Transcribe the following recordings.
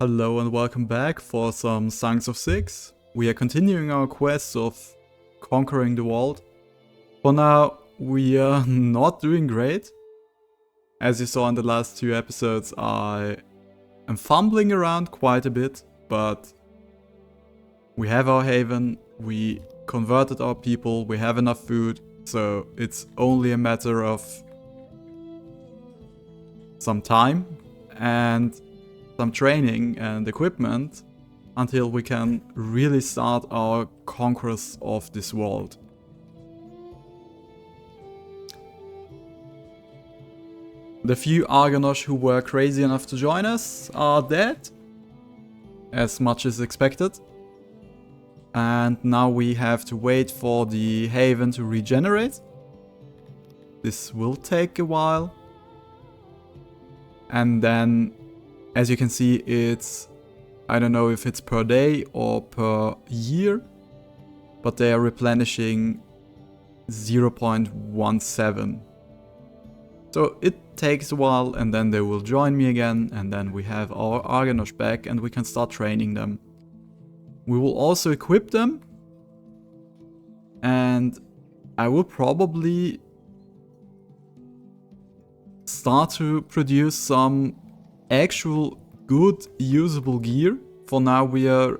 Hello and welcome back for some Songs of Six. We are continuing our quest of conquering the world. For now, we are not doing great. As you saw in the last two episodes, I am fumbling around quite a bit, but we have our haven, we converted our people, we have enough food, so it's only a matter of some time and some training and equipment until we can really start our conquest of this world. The few Argonosh who were crazy enough to join us are dead, as much as expected. And now we have to wait for the haven to regenerate. This will take a while. And then, as you can see, it's, I don't know if it's per day or per year, but they are replenishing 0.17. So it takes a while, and then they will join me again, and then we have our Argonosh back and we can start training them. We will also equip them, and I will probably start to produce some actual good usable gear. For now we are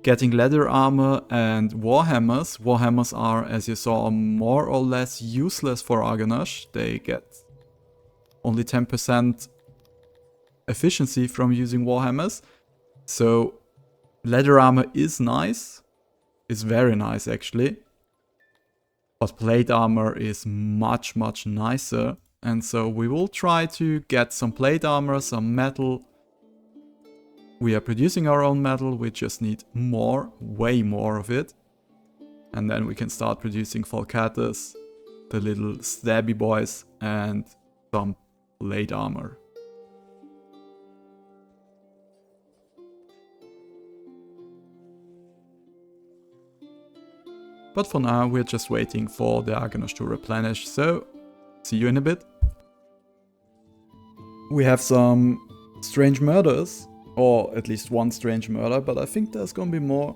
getting leather armor and warhammers. Warhammers are, as you saw, more or less useless for Argonosh. They get only 10% efficiency from using warhammers. So leather armor is nice. It's very nice actually. But plate armor is much nicer. And so we will try to get some plate armor, some metal. We are producing our own metal, we just need more, way more of it. And then we can start producing falcatas, the little stabby boys, and some plate armor. But for now we're just waiting for the Argonosh to replenish, so see you in a bit. We have some strange murders, or at least one strange murder, but I think there's gonna be more.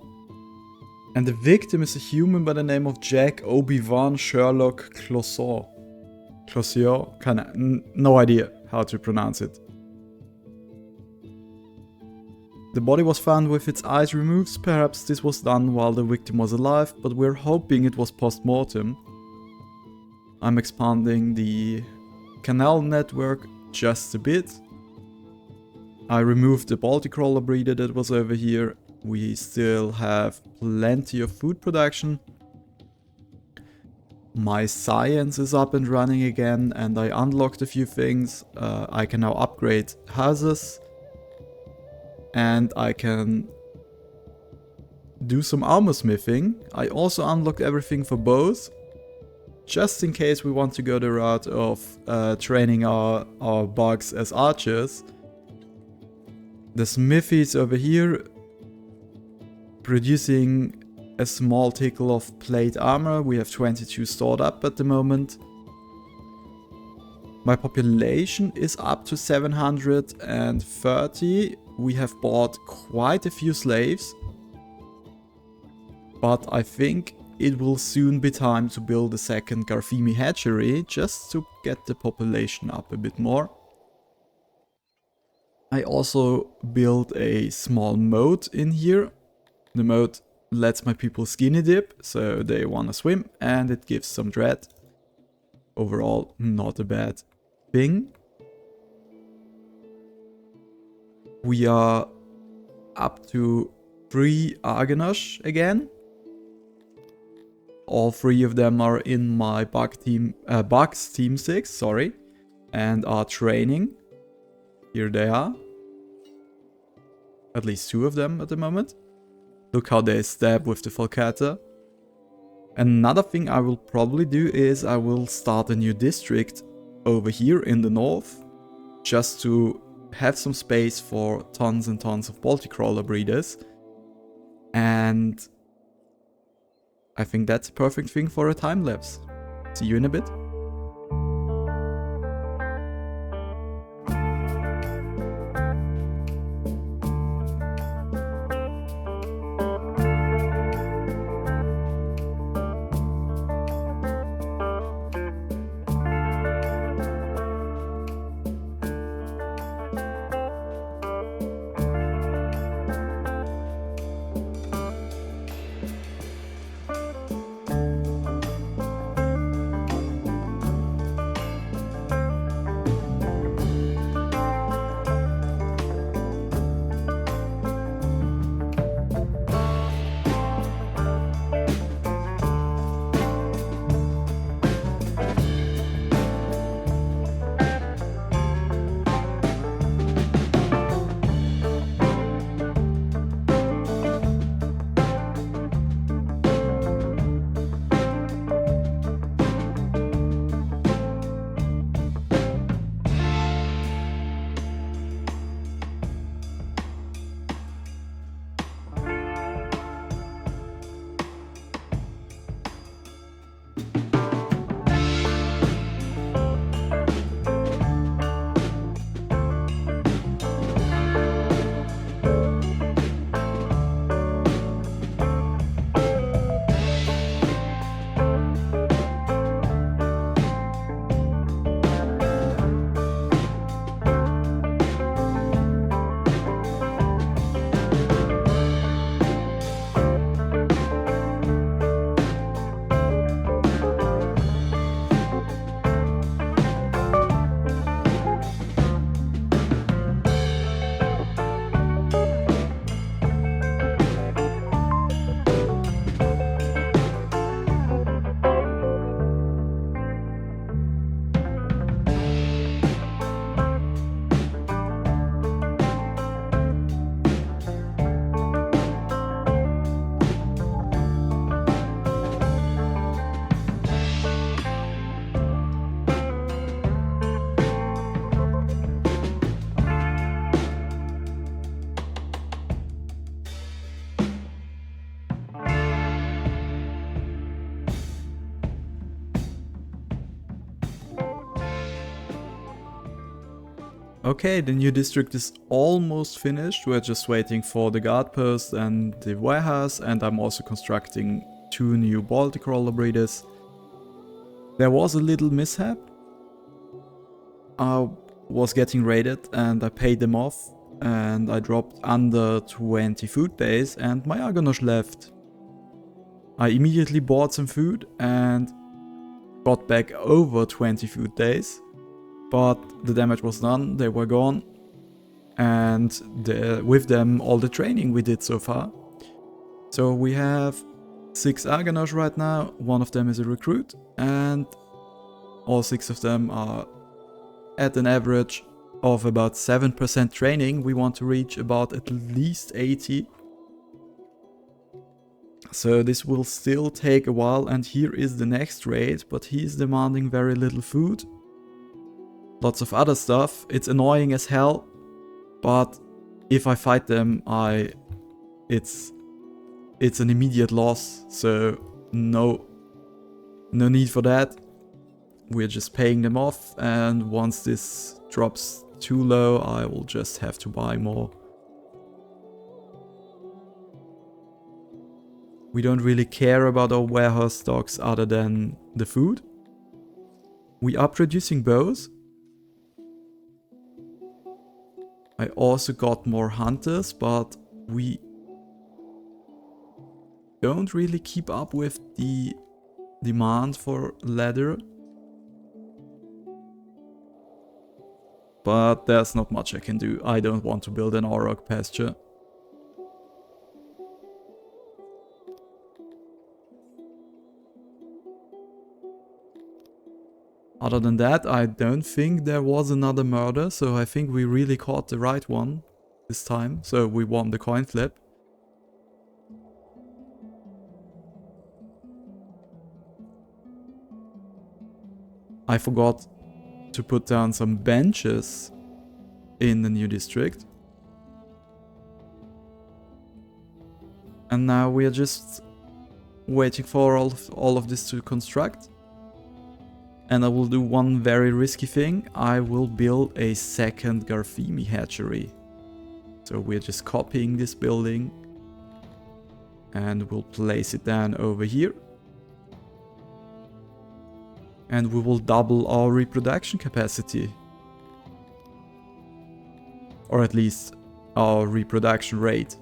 And the victim is a human by the name of Jack Obi-Wan Sherlock Clouseau. Clouseau? No idea how to pronounce it. The body was found with its eyes removed. Perhaps this was done while the victim was alive, but we're hoping it was post-mortem. I'm expanding the canal network just a bit. I removed the Baltic crawler breeder that was over here. We still have plenty of food production. My science is up and running again, and I unlocked a few things. I can now upgrade houses, and I can do some armor smithing. I also unlocked everything for bows, just in case we want to go the route of training our bugs as archers. The smithy is over here, producing a small tickle of plate armor. We have 22 stored up at the moment. My population is up to 730. We have bought quite a few slaves, but I think it will soon be time to build a second Garfimi hatchery, just to get the population up a bit more. I also built a small moat in here. The moat lets my people skinny dip, so they want to swim, and it gives some dread. Overall, not a bad thing. We are up to 3 Argonosh again. All 3 of them are in my Bugs Team 6, sorry, and are training. Here they are. At least 2 of them at the moment. Look how they stab with the falcata. Another thing I will probably do is I will start a new district over here in the north, just to have some space for tons and tons of Baltic crawler breeders. And I think that's a perfect thing for a time lapse. See you in a bit. Okay, the new district is almost finished. We're just waiting for the guard post and the warehouse, and I'm also constructing 2 new Baltic roller breeders. There was a little mishap. I was getting raided and I paid them off, and I dropped under 20 food days and my Argonosh left. I immediately bought some food and got back over 20 food days. But the damage was done, they were gone, and with them all the training we did so far. So we have 6 Argonosh right now, 1 of them is a recruit, and all 6 of them are at an average of about 7% training. We want to reach about at least 80. So this will still take a while, and here is the next raid, but he's demanding very little food. Lots of other stuff. It's annoying as hell, but if I fight them, it's an immediate loss, so no need for that. We're just paying them off, and once this drops too low, I will just have to buy more. We don't really care about our warehouse stocks other than the food. We are producing bows. I also got more hunters, but we don't really keep up with the demand for leather. But there's not much I can do. I don't want to build an Auroch pasture. Other than that, I don't think there was another murder, so I think we really caught the right one this time. So we won the coin flip. I forgot to put down some benches in the new district. And now we are just waiting for all of this to construct. And I will do one very risky thing. I will build a second Garfimi hatchery. So we're just copying this building and we'll place it down over here. And we will double our reproduction capacity. Or at least our reproduction rate.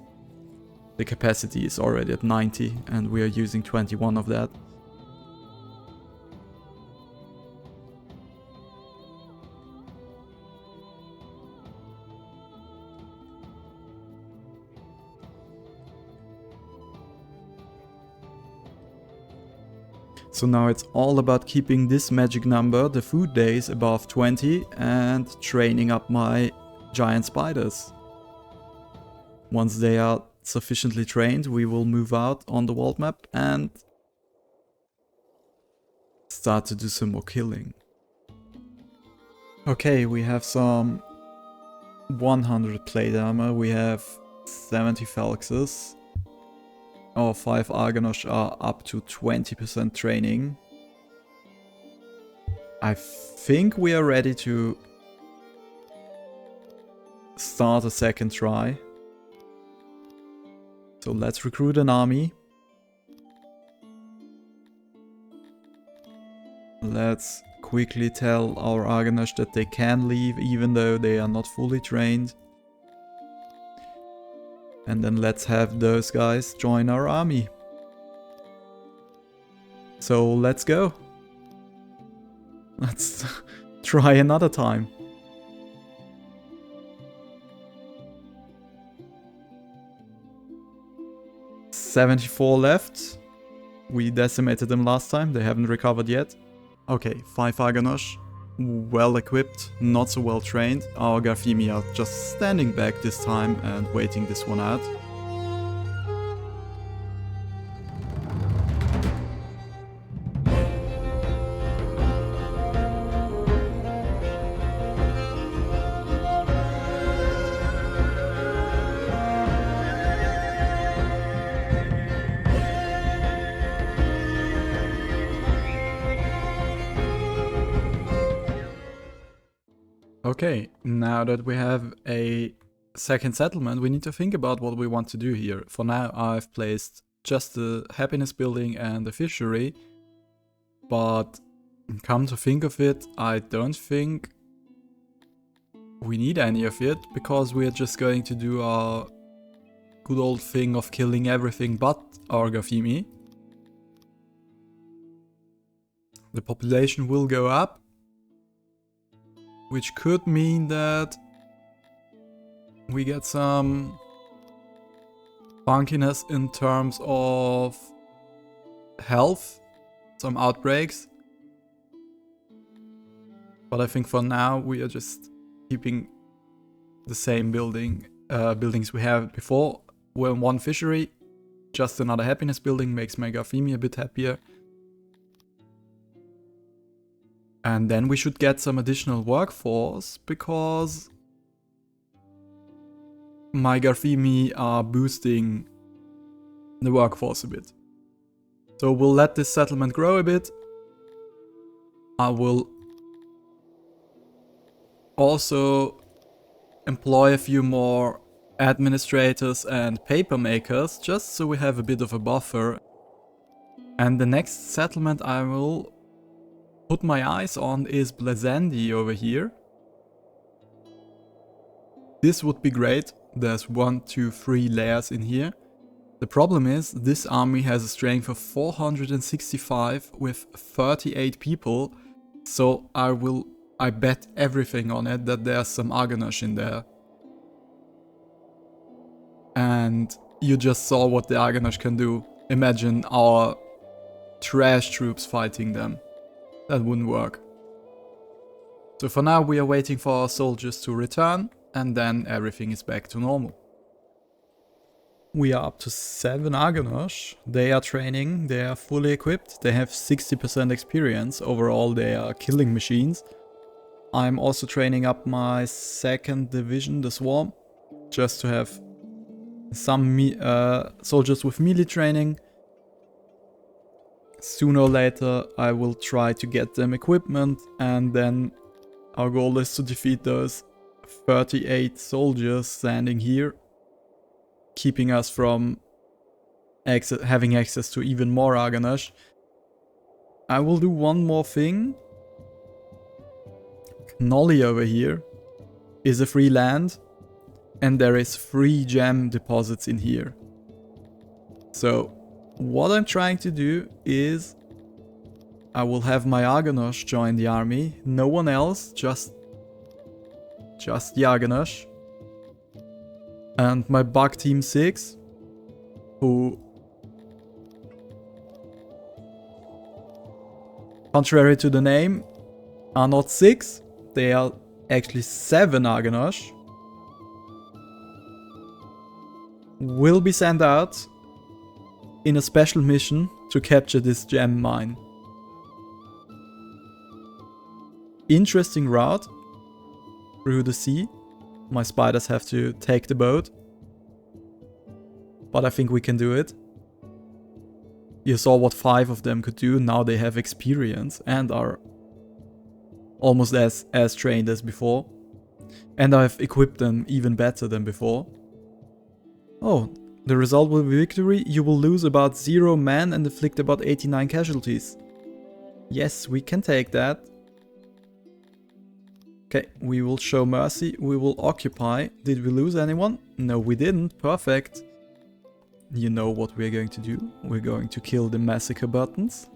The capacity is already at 90 and we are using 21 of that. So now it's all about keeping this magic number, the food days, above 20 and training up my giant spiders. Once they are sufficiently trained, we will move out on the world map and start to do some more killing. Okay, we have some 100 plate armor, we have 70 Phalxes. Our 5 Argonosh are up to 20% training. I think we are ready to start a second try. So let's recruit an army. Let's quickly tell our Argonosh that they can leave even though they are not fully trained. And then let's have those guys join our army. So let's go. Let's try another time. $74 left. We decimated them last time, they haven't recovered yet. Okay, 5 Argonosh. Well equipped, not so well trained. Our Garfimi are just standing back this time and waiting this one out. Okay, now that we have a second settlement, we need to think about what we want to do here. For now, I've placed just the happiness building and the fishery, but come to think of it, I don't think we need any of it, because we're just going to do our good old thing of killing everything but Argonosh. The population will go up, which could mean that we get some funkiness in terms of health, some outbreaks. But I think for now we are just keeping the same buildings we had before. We're in one fishery, just another happiness building makes my Garfimi a bit happier. And then we should get some additional workforce, because my Garfimi are boosting the workforce a bit. So we'll let this settlement grow a bit. I will also employ a few more administrators and paper makers, just so we have a bit of a buffer. And the next settlement I will put my eyes on is Blazandi over here. This would be great. There's 1, 2, 3 layers in here. The problem is this army has a strength of 465 with 38 people, so I bet everything on it that there's some Argonosh in there. And you just saw what the Argonosh can do. Imagine our trash troops fighting them. That wouldn't work. So for now we are waiting for our soldiers to return, and then everything is back to normal. We are up to 7 Argonosh. They are training, they are fully equipped, they have 60% experience. Overall they are killing machines. I'm also training up my 2nd division, the Swarm, just to have some soldiers with melee training. Sooner or later I will try to get them equipment, and then our goal is to defeat those 38 soldiers standing here, keeping us from having access to even more Argonosh. I will do one more thing. Knolly over here is a free land, and there is 3 gem deposits in here. So what I'm trying to do is I will have my Argonosh join the army, no one else, just the Argonosh. And my bug team 6, who, contrary to the name, are not 6, they are actually 7 Argonosh, will be sent out in a special mission to capture this gem mine. Interesting route through the sea. My spiders have to take the boat, but I think we can do it. You saw what 5 of them could do. Now they have experience and are almost as trained as before. And I've equipped them even better than before. Oh, the result will be victory. You will lose about 0 men and inflict about 89 casualties. Yes, we can take that. Okay, we will show mercy. We will occupy. Did we lose anyone? No, we didn't. Perfect. You know what we're going to do. We're going to kill the massacre buttons.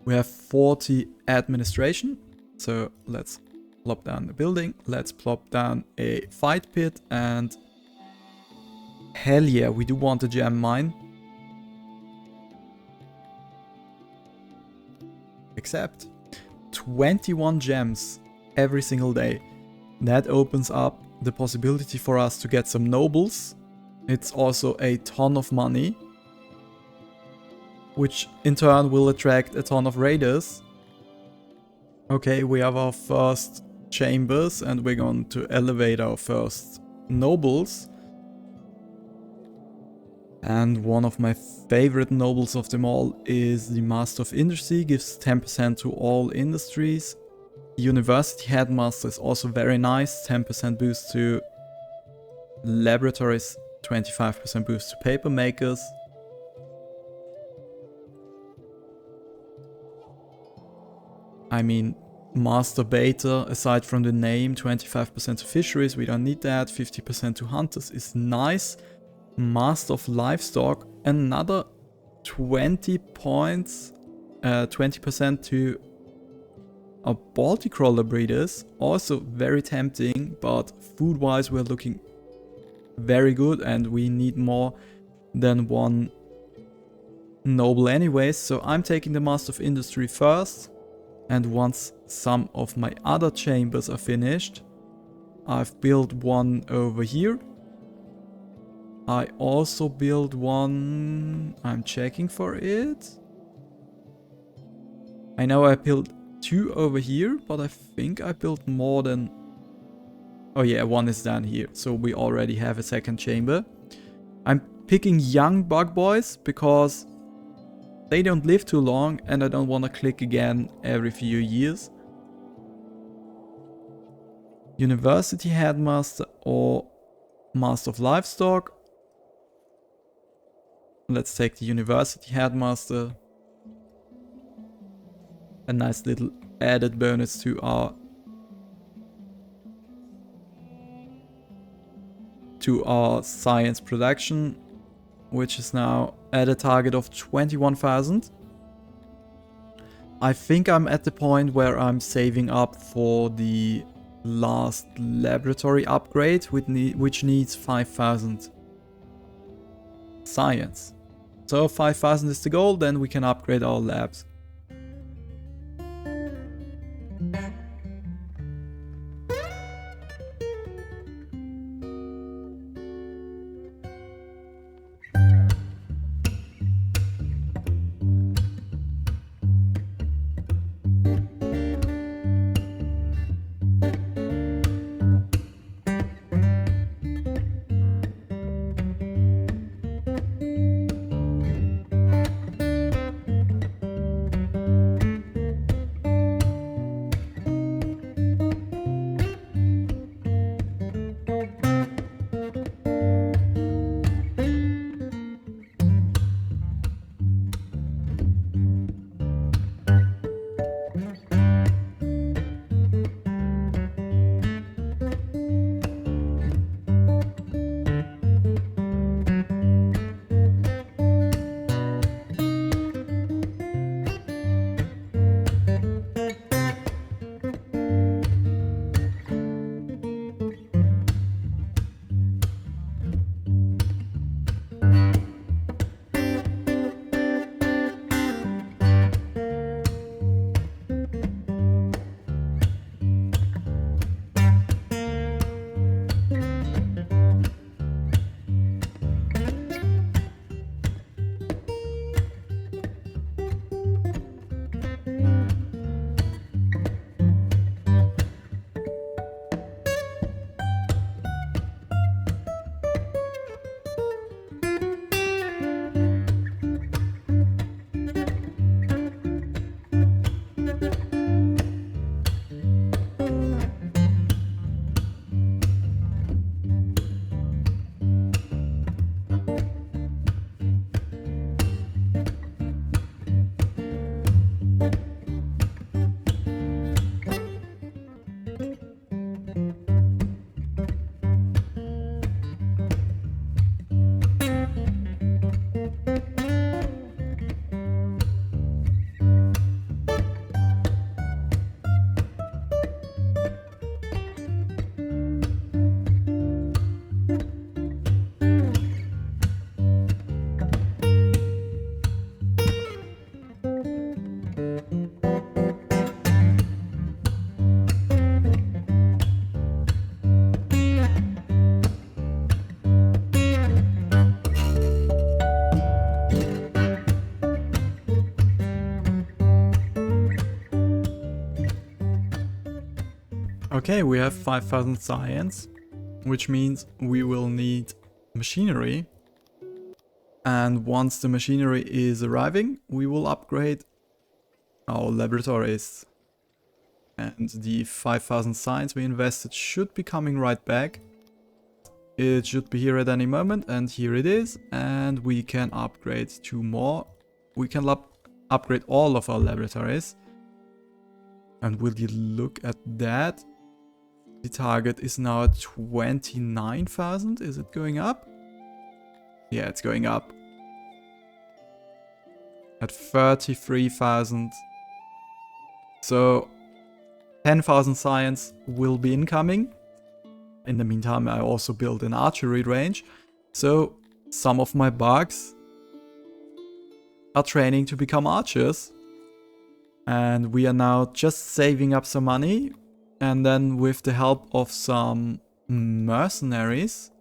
We have 40 administration. So let's plop down the building. Let's plop down a fight pit. And hell yeah, we do want a gem mine. Accept. 21 gems every single day. That opens up the possibility for us to get some nobles. It's also a ton of money, which in turn will attract a ton of raiders. Okay, we have our first chambers and we're going to elevate our first nobles. And one of my favorite nobles of them all is the Master of Industry, gives 10% to all industries. University Headmaster is also very nice, 10% boost to laboratories, 25% boost to paper makers. I mean, Master Beta, aside from the name, 25% to fisheries, we don't need that, 50% to hunters is nice. Master of Livestock, another 20 points, 20% to our Baltic Crawler breeders, also very tempting, but food wise we're looking very good and we need more than one noble anyways, so I'm taking the Master of Industry first, and once some of my other chambers are finished, I've built one over here. I also build one, I'm checking for it. I know I built 2 over here, but I think I built more than... Oh yeah, 1 is down here, so we already have a second chamber. I'm picking young bug boys because they don't live too long and I don't want to click again every few years. University Headmaster or Master of Livestock. Let's take the University Headmaster. A nice little added bonus to our science production, which is now at a target of 21,000. I think I'm at the point where I'm saving up for the last laboratory upgrade, which needs 5,000 science. So 5,000 is the goal, then we can upgrade our labs. Okay, we have 5,000 science, which means we will need machinery. And once the machinery is arriving, we will upgrade our laboratories. And the 5,000 science we invested should be coming right back. It should be here at any moment, and here it is. And we can upgrade 2 more. We can upgrade all of our laboratories. And will you look at that? The target is now at 29,000. Is it going up? Yeah, it's going up. At 33,000. So 10,000 science will be incoming. In the meantime, I also built an archery range. So some of my bugs are training to become archers. And we are now just saving up some money. And then with the help of some mercenaries,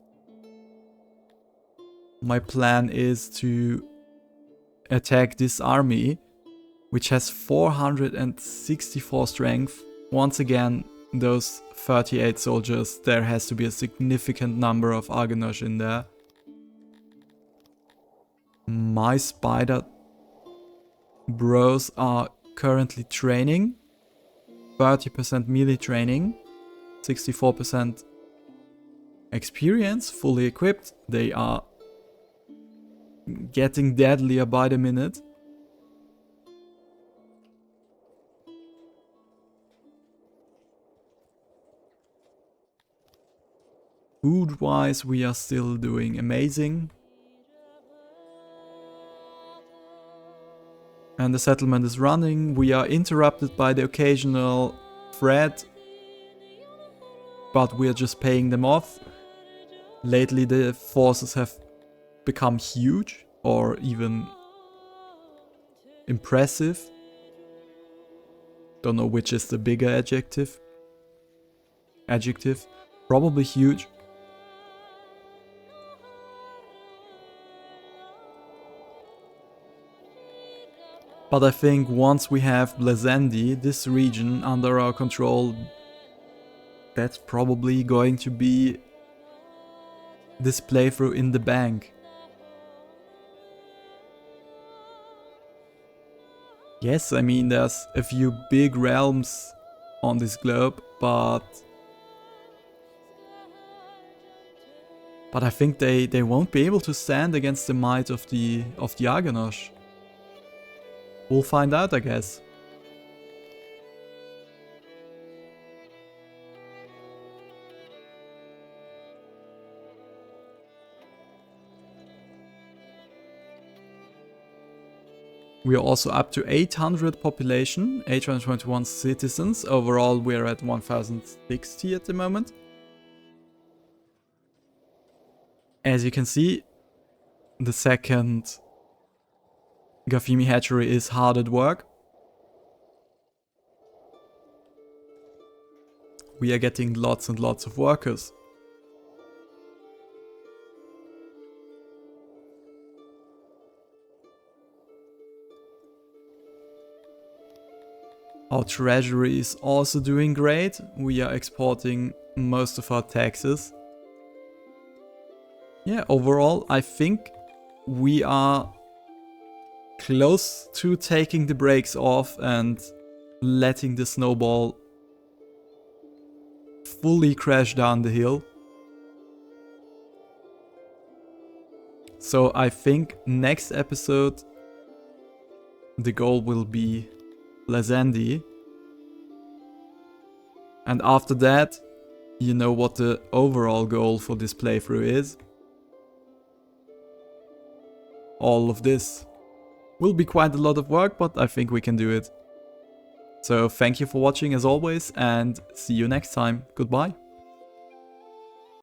my plan is to attack this army, which has 464 strength. Once again, those 38 soldiers, there has to be a significant number of Argonosh in there. My spider bros are currently training. 30% melee training, 64% experience, fully equipped. They are getting deadlier by the minute. Food-wise, we are still doing amazing. And the settlement is running. We are interrupted by the occasional threat, but we are just paying them off. Lately the forces have become huge, or even impressive. Don't know which is the bigger adjective. Probably huge. But I think once we have Blezendi, this region, under our control, that's probably going to be this playthrough in the bank. Yes, I mean, there's a few big realms on this globe, but I think they won't be able to stand against the might of the Argonosh. We'll find out, I guess. We are also up to 800 population, 821 citizens. Overall, we're at 1060 at the moment. As you can see, the second Gafimi hatchery is hard at work. We are getting lots and lots of workers. Our treasury is also doing great. We are exporting most of our taxes. Yeah, overall, I think we are close to taking the brakes off and letting the snowball fully crash down the hill. So I think next episode the goal will be Blezendi. And after that, you know what the overall goal for this playthrough is. All of this will be quite a lot of work, but I think we can do it. So thank you for watching as always, and see you next time. Goodbye.